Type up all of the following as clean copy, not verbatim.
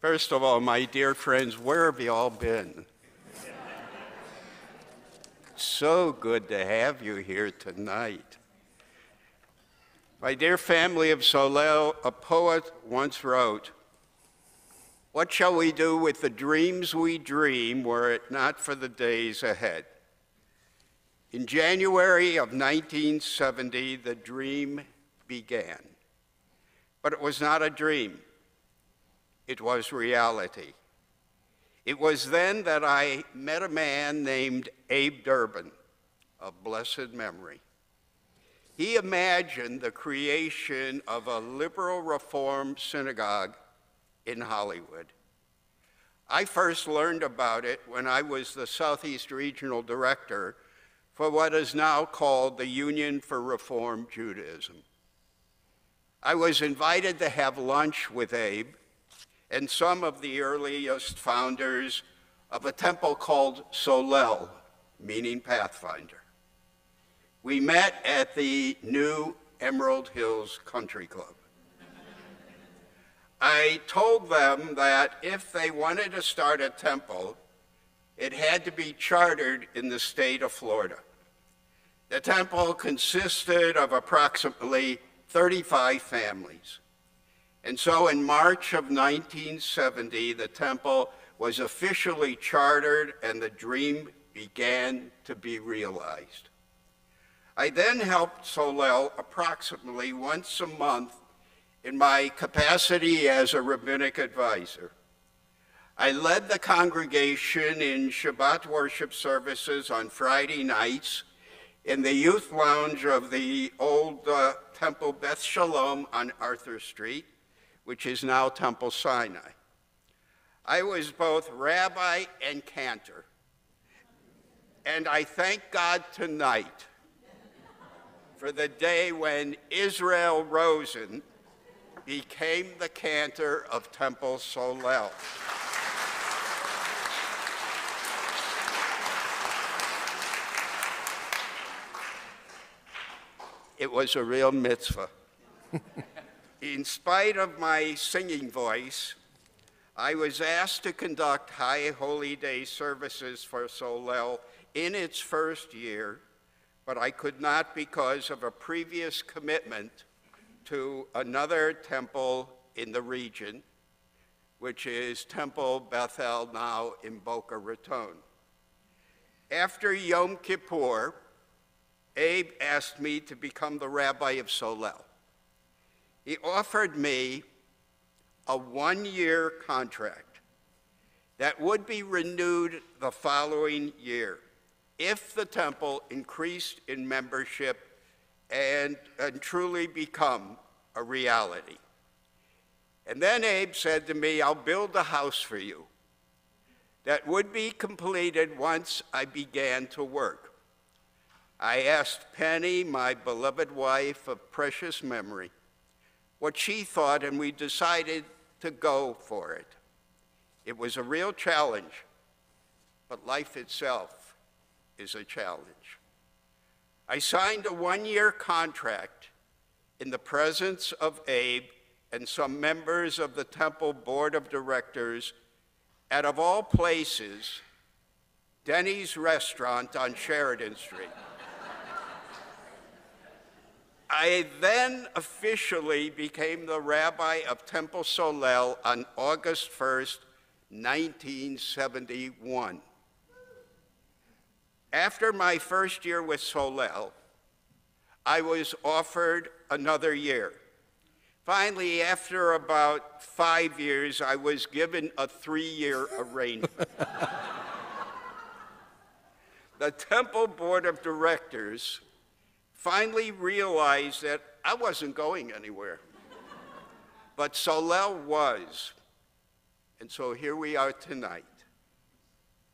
First of all, my dear friends, where have you all been? So good to have you here tonight. My dear family of Solel, a poet once wrote, "What shall we do with the dreams we dream were it not for the days ahead?" In January of 1970, the dream began. But it was not a dream. It was reality. It was then that I met a man named Abe Durbin, of blessed memory. He imagined the creation of a liberal reform synagogue in Hollywood. I first learned about it when I was the Southeast Regional Director for what is now called the Union for Reform Judaism. I was invited to have lunch with Abe and some of the earliest founders of a temple called Solel, meaning Pathfinder. We met at the new Emerald Hills Country Club. I told them that if they wanted to start a temple, it had to be chartered in the state of Florida. The temple consisted of approximately 35 families. And so in March of 1970, the temple was officially chartered and the dream began to be realized. I then helped Solel approximately once a month in my capacity as a rabbinic advisor. I led the congregation in Shabbat worship services on Friday nights in the youth lounge of the old Temple Beth Shalom on Arthur Street, which is now Temple Sinai. I was both rabbi and cantor, and I thank God tonight for the day when Israel Rosen became the cantor of Temple Solel. It was a real mitzvah. In spite of my singing voice, I was asked to conduct High Holy Day services for Solel in its first year, but I could not because of a previous commitment to another temple in the region, which is Temple Bethel, now in Boca Raton. After Yom Kippur, Abe asked me to become the rabbi of Solel. He offered me a one-year contract that would be renewed the following year if the temple increased in membership and truly become a reality. And then Abe said to me, "I'll build a house for you that would be completed once I began to work." I asked Penny, my beloved wife of precious memory, what she thought, and we decided to go for it. It was a real challenge, but life itself is a challenge. I signed a one-year contract in the presence of Abe and some members of the temple board of directors at, of all places, Denny's restaurant on Sheridan Street. I then officially became the rabbi of Temple Solel on August 1st, 1971. After my first year with Solel, I was offered another year. Finally, after about 5 years, I was given a 3-year arrangement. The temple board of directors finally realized that I wasn't going anywhere, but Solel was. And so here we are tonight,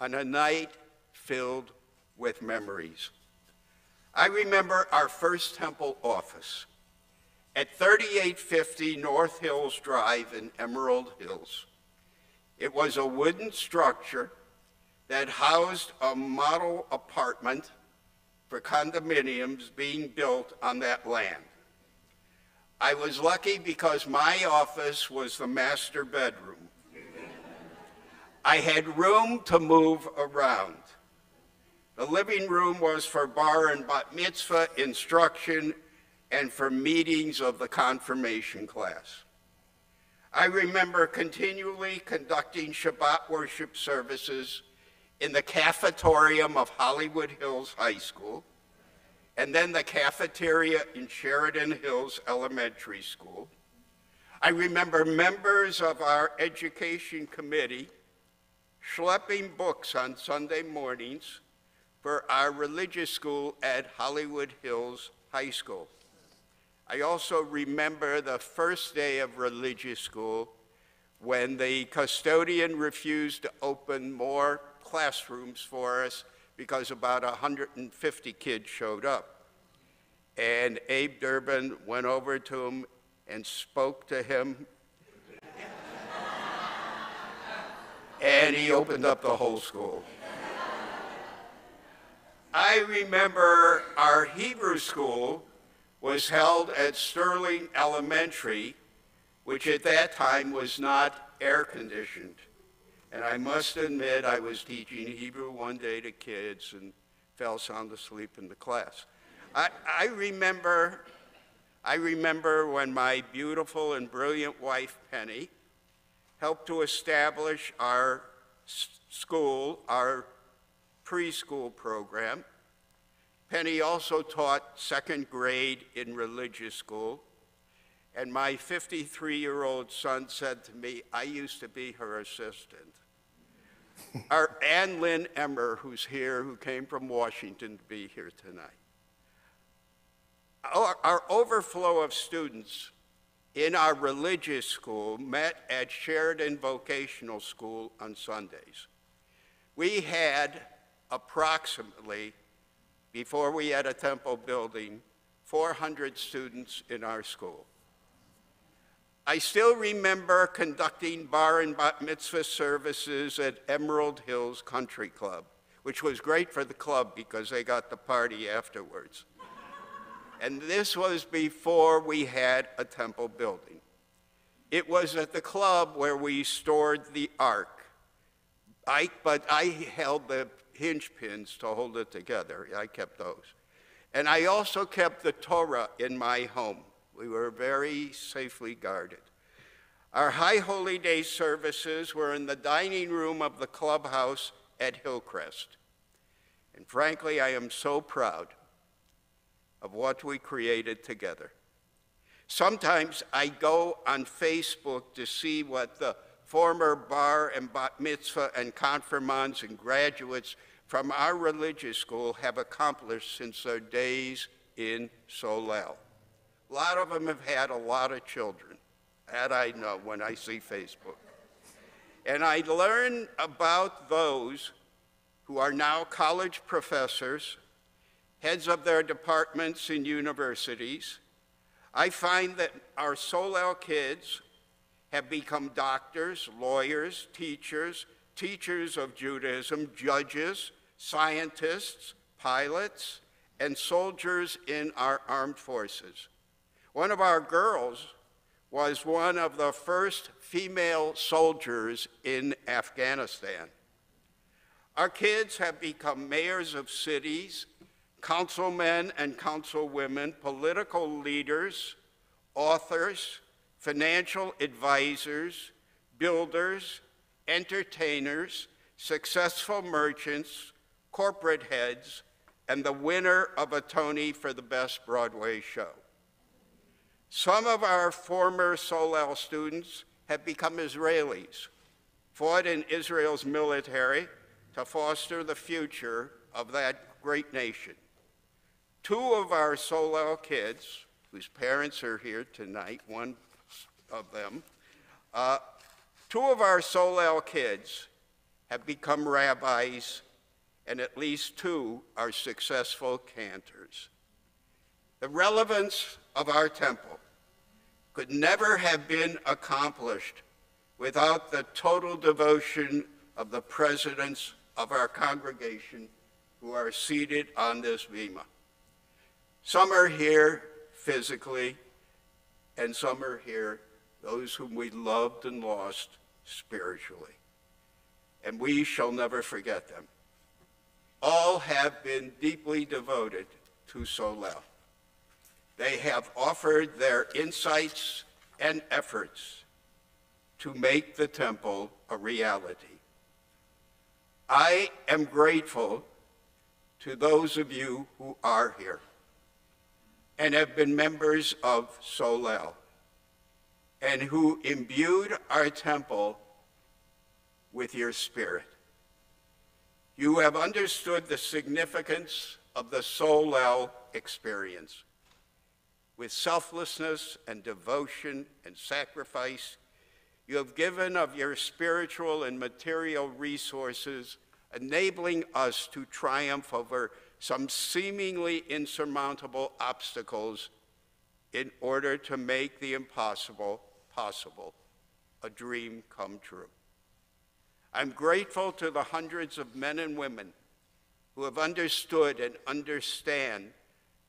on a night filled with memories. I remember our first temple office at 3850 North Hills Drive in Emerald Hills. It was a wooden structure that housed a model apartment for condominiums being built on that land. I was lucky because my office was the master bedroom. I had room to move around. The living room was for bar and bat mitzvah instruction and for meetings of the confirmation class. I remember continually conducting Shabbat worship services in the cafetorium of Hollywood Hills High School, and then the cafeteria in Sheridan Hills Elementary School. I remember members of our education committee schlepping books on Sunday mornings for our religious school at Hollywood Hills High School. I also remember the first day of religious school when the custodian refused to open more classrooms for us because about 150 kids showed up. And Abe Durbin went over to him and spoke to him. And he opened up the whole school. I remember our Hebrew school was held at Sterling Elementary, which at that time was not air conditioned. And I must admit, I was teaching Hebrew one day to kids and fell sound asleep in the class. I remember when my beautiful and brilliant wife, Penny, helped to establish our school, our preschool program. Penny also taught second grade in religious school. And my 53-year-old son said to me, I used to be her assistant. Our Ann Lynn Emmer, who's here, who came from Washington to be here tonight. Our overflow of students in our religious school met at Sheridan Vocational School on Sundays. We had approximately, before we had a temple building, 400 students in our school. I still remember conducting bar and bat mitzvah services at Emerald Hills Country Club, which was great for the club because they got the party afterwards. And this was before we had a temple building. It was at the club where we stored the ark. But I held the hinge pins to hold it together. I kept those. And I also kept the Torah in my home. We were very safely guarded. Our High Holy Day services were in the dining room of the clubhouse at Hillcrest. And frankly, I am so proud of what we created together. Sometimes I go on Facebook to see what the former bar and bat mitzvah and confirmands and graduates from our religious school have accomplished since their days in Solel. A lot of them have had a lot of children. That I know when I see Facebook. And I learn about those who are now college professors, heads of their departments in universities. I find that our Solel kids have become doctors, lawyers, teachers of Judaism, judges, scientists, pilots, and soldiers in our armed forces. One of our girls was one of the first female soldiers in Afghanistan. Our kids have become mayors of cities, councilmen and councilwomen, political leaders, authors, financial advisors, builders, entertainers, successful merchants, corporate heads, and the winner of a Tony for the best Broadway show. Some of our former Solel students have become Israelis, fought in Israel's military to foster the future of that great nation. Two of our Solel kids, whose parents are here tonight, one of them, two of our Solel kids have become rabbis, and at least two are successful cantors. The relevance of our temple could never have been accomplished without the total devotion of the presidents of our congregation who are seated on this bima. Some are here physically, and some are here, those whom we loved and lost spiritually. and we shall never forget them. All have been deeply devoted to Solel. They have offered their insights and efforts to make the temple a reality. I am grateful to those of you who are here and have been members of Solel and who imbued our temple with your spirit. You have understood the significance of the Solel experience. With selflessness and devotion and sacrifice, you have given of your spiritual and material resources, enabling us to triumph over some seemingly insurmountable obstacles in order to make the impossible possible, a dream come true. I'm grateful to the hundreds of men and women who have understood and understand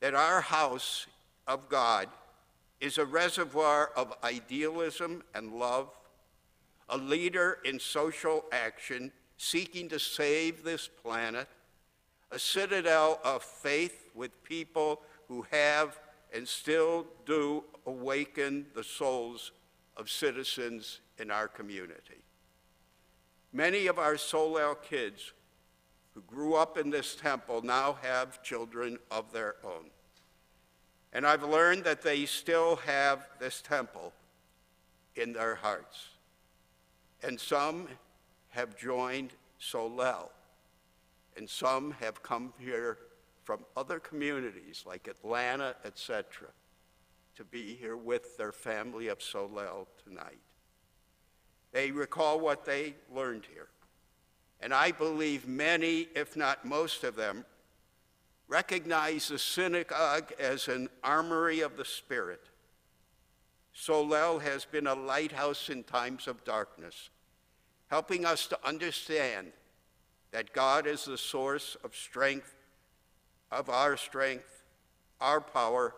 that our house of God is a reservoir of idealism and love, a leader in social action seeking to save this planet, a citadel of faith with people who have and still do awaken the souls of citizens in our community. Many of our Solel kids who grew up in this temple now have children of their own. And I've learned that they still have this temple in their hearts. And some have joined Solel, and some have come here from other communities like Atlanta, etc., to be here with their family of Solel tonight. They recall what they learned here. And I believe many, if not most of them, recognize the synagogue as an armory of the Spirit. Solel has been a lighthouse in times of darkness, helping us to understand that God is the source of strength, our power,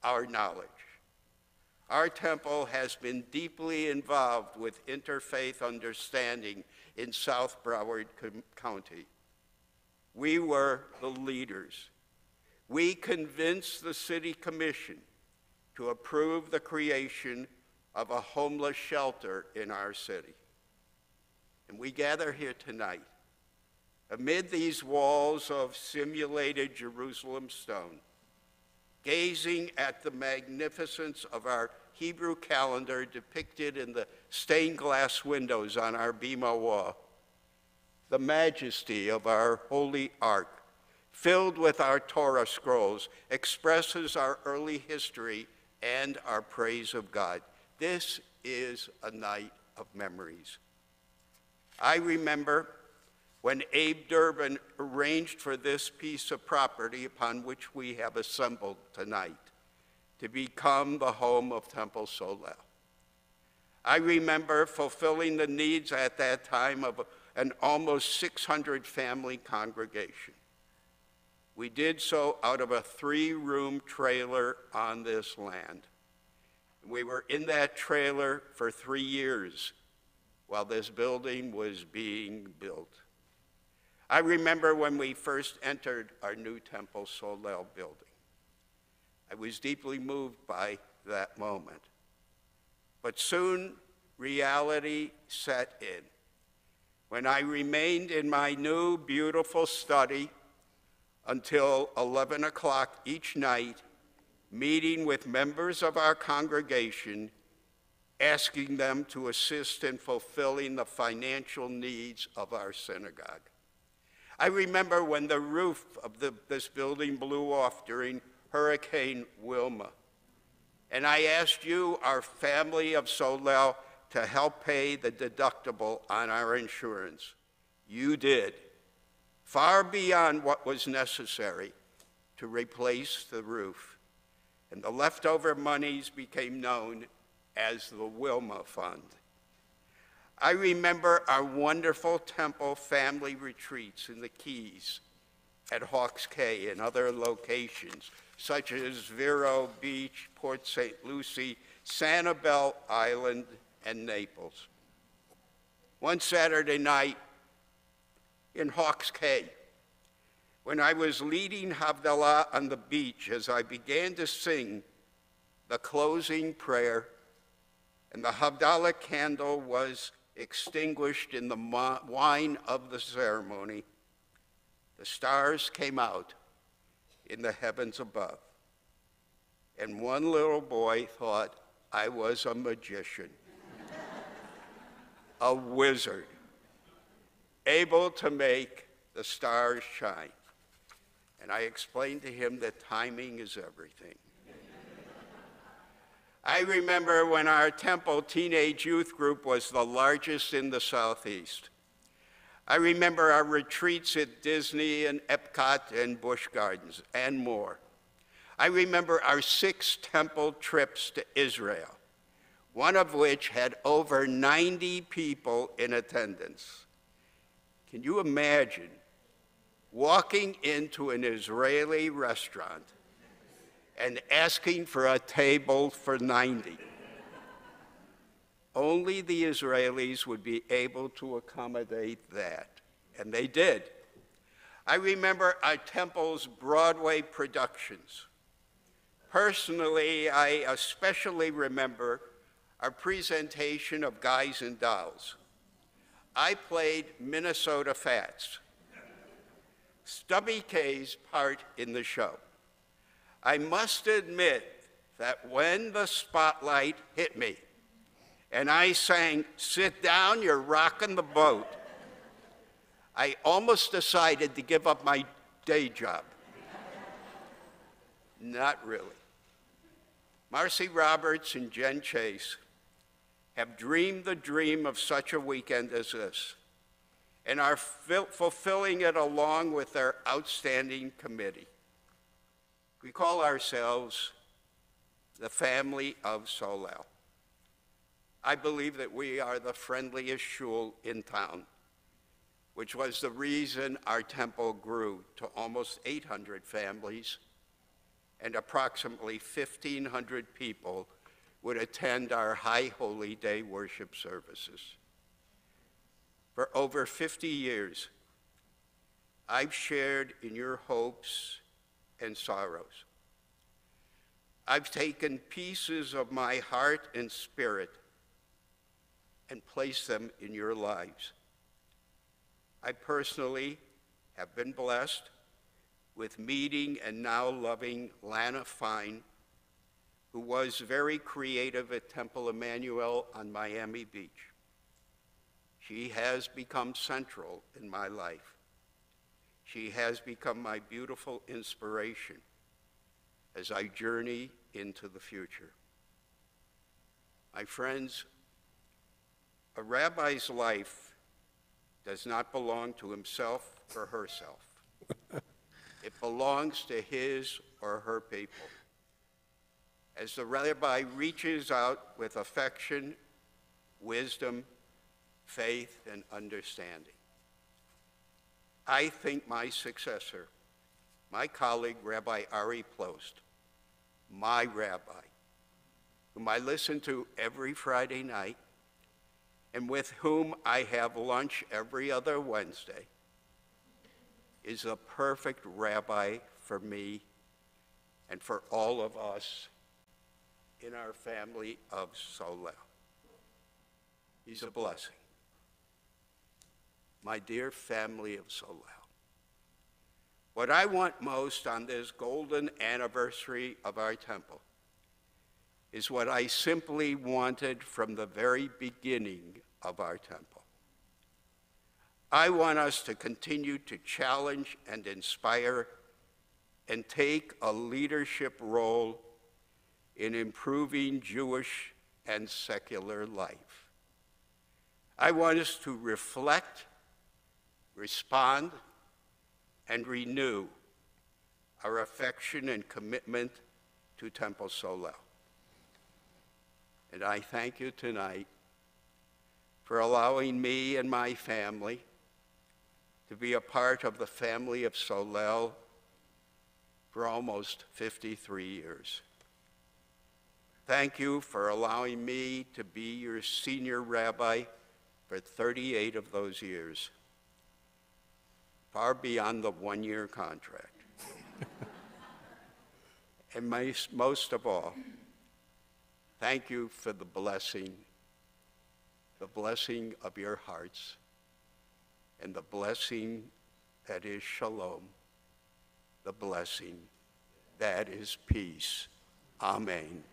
our knowledge. Our temple has been deeply involved with interfaith understanding in South Broward County. We were the leaders. We convinced the city commission to approve the creation of a homeless shelter in our city. And we gather here tonight amid these walls of simulated Jerusalem stone, gazing at the magnificence of our Hebrew calendar depicted in the stained glass windows on our bima wall, the majesty of our holy ark, filled with our Torah scrolls, expresses our early history and our praise of God. This is a night of memories. I remember when Abe Durbin arranged for this piece of property upon which we have assembled tonight to become the home of Temple Solel. I remember fulfilling the needs at that time of an almost 600 family congregation. We did so out of a 3-room trailer on this land. We were in that trailer for 3 years while this building was being built. I remember when we first entered our new Temple Solel building. I was deeply moved by that moment. But soon reality set in when I remained in my new beautiful study until 11 o'clock each night, meeting with members of our congregation, asking them to assist in fulfilling the financial needs of our synagogue. I remember when the roof of this building blew off during Hurricane Wilma, and I asked you, our family of Solel, to help pay the deductible on our insurance. You did, far beyond what was necessary to replace the roof, and the leftover monies became known as the Wilma Fund. I remember our wonderful temple family retreats in the Keys, at Hawks Cay and other locations, such as Vero Beach, Port St. Lucie, Sanibel Island, and Naples. One Saturday night in Hawks Cay, when I was leading Havdalah on the beach as I began to sing the closing prayer, and the Havdalah candle was extinguished in the wine of the ceremony, the stars came out in the heavens above. And one little boy thought I was a magician, a wizard, able to make the stars shine. And I explained to him that timing is everything. I remember when our temple teenage youth group was the largest in the Southeast. I remember our retreats at Disney and Epcot and Busch Gardens and more. I remember our 6 temple trips to Israel, one of which had over 90 people in attendance. Can you imagine walking into an Israeli restaurant and asking for a table for 90? Only the Israelis would be able to accommodate that, and they did. I remember our temple's Broadway productions. Personally, I especially remember our presentation of Guys and Dolls. I played Minnesota Fats, Stubby K's part in the show. I must admit that when the spotlight hit me and I sang, "Sit down, you're rocking the boat," I almost decided to give up my day job. Not really. Marcy Roberts and Jen Chase have dreamed the dream of such a weekend as this and are fulfilling it along with their outstanding committee. We call ourselves the family of Solel. I believe that we are the friendliest shul in town, which was the reason our temple grew to almost 800 families, and approximately 1,500 people would attend our High Holy Day worship services. For over 50 years, I've shared in your hopes and sorrows. I've taken pieces of my heart and spirit and placed them in your lives. I personally have been blessed with meeting and now loving Lana Fine, who was very creative at Temple Emmanuel on Miami Beach. She has become central in my life. She has become my beautiful inspiration as I journey into the future. My friends, a rabbi's life does not belong to himself or herself. It belongs to his or her people. As the rabbi reaches out with affection, wisdom, faith, and understanding, I think my successor, my colleague, Rabbi Ari Plost, my rabbi, whom I listen to every Friday night and with whom I have lunch every other Wednesday, is a perfect rabbi for me and for all of us in our family of Solel. He's a blessing. My dear family of Solel, what I want most on this golden anniversary of our temple is what I simply wanted from the very beginning of our temple. I want us to continue to challenge and inspire and take a leadership role in improving Jewish and secular life. I want us to reflect, respond, and renew our affection and commitment to Temple Solel. And I thank you tonight for allowing me and my family to be a part of the family of Solel for almost 53 years. Thank you for allowing me to be your senior rabbi for 38 of those years, far beyond the one-year contract. And most of all, thank you for the blessing of your hearts, and the blessing that is shalom, the blessing that is peace. Amen.